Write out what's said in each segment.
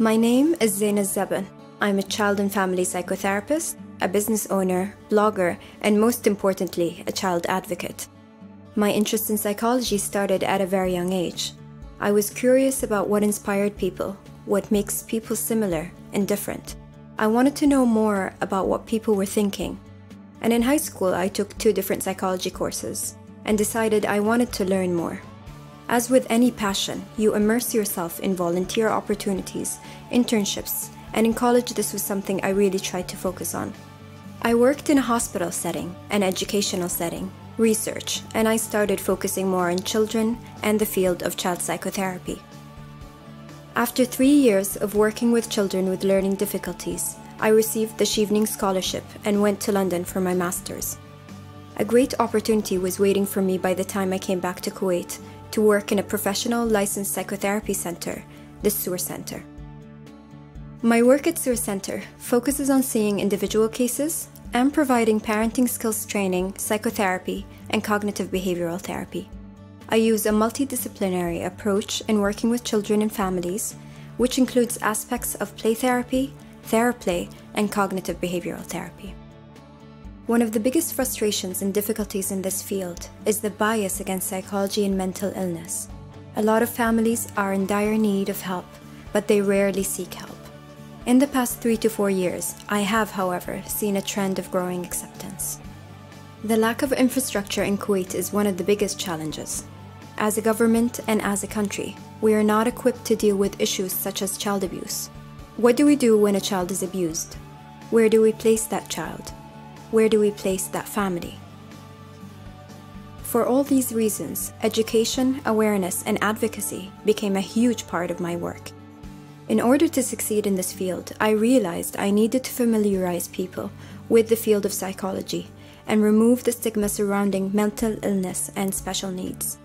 My name is Zaina Al Zabin. I'm a child and family psychotherapist, a business owner, blogger, and most importantly, a child advocate. My interest in psychology started at a very young age. I was curious about what inspired people, what makes people similar and different. I wanted to know more about what people were thinking. And in high school, I took 2 different psychology courses and decided I wanted to learn more. As with any passion, you immerse yourself in volunteer opportunities, internships, and in college this was something I really tried to focus on. I worked in a hospital setting, an educational setting, research, and I started focusing more on children and the field of child psychotherapy. After 3 years of working with children with learning difficulties, I received the Chevening Scholarship and went to London for my master's. A great opportunity was waiting for me by the time I came back to Kuwait to work in a professional licensed psychotherapy center, the SUR Center. My work at SUR Center focuses on seeing individual cases and providing parenting skills training, psychotherapy, and cognitive behavioral therapy. I use a multidisciplinary approach in working with children and families, which includes aspects of play therapy, theraplay, and cognitive behavioral therapy. One of the biggest frustrations and difficulties in this field is the bias against psychology and mental illness. A lot of families are in dire need of help, but they rarely seek help. In the past 3 to 4 years, I have, however, seen a trend of growing acceptance. The lack of infrastructure in Kuwait is one of the biggest challenges. As a government and as a country, we are not equipped to deal with issues such as child abuse. What do we do when a child is abused? Where do we place that child? Where do we place that family? For all these reasons, education, awareness, and advocacy became a huge part of my work. In order to succeed in this field, I realized I needed to familiarize people with the field of psychology and remove the stigma surrounding mental illness and special needs.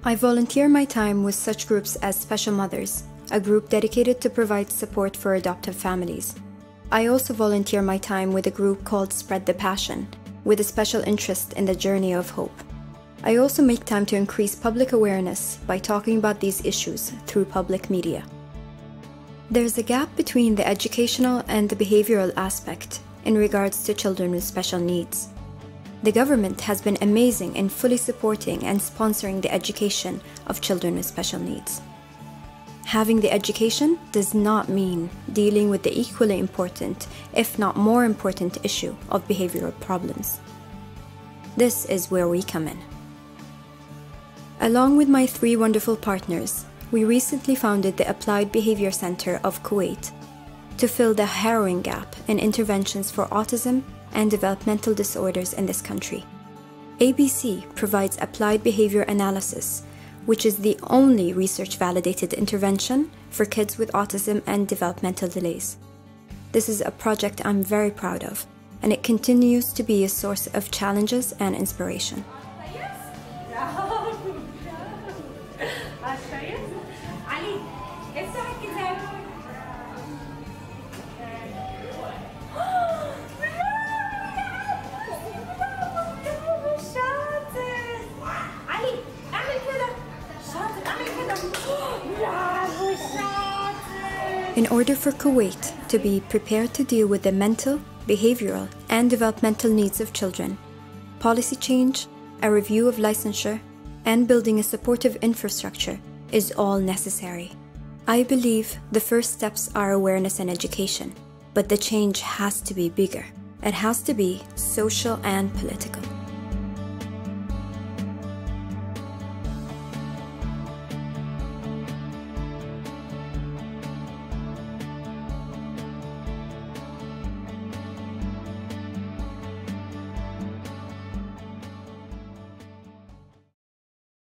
I volunteer my time with such groups as Special Mothers, a group dedicated to provide support for adoptive families. I also volunteer my time with a group called Spread the Passion, with a special interest in the journey of hope. I also make time to increase public awareness by talking about these issues through public media. There's a gap between the educational and the behavioral aspect in regards to children with special needs. The government has been amazing in fully supporting and sponsoring the education of children with special needs. Having the education does not mean dealing with the equally important, if not more important, issue of behavioral problems. This is where we come in. Along with my 3 wonderful partners, we recently founded the Applied Behavior Center of Kuwait to fill the harrowing gap in interventions for autism and developmental disorders in this country. ABC provides applied behavior analysis, which is the only research-validated intervention for kids with autism and developmental delays. This is a project I'm very proud of, and it continues to be a source of challenges and inspiration. In order for Kuwait to be prepared to deal with the mental, behavioral, and developmental needs of children, policy change, a review of licensure, and building a supportive infrastructure is all necessary. I believe the first steps are awareness and education, but the change has to be bigger. It has to be social and political.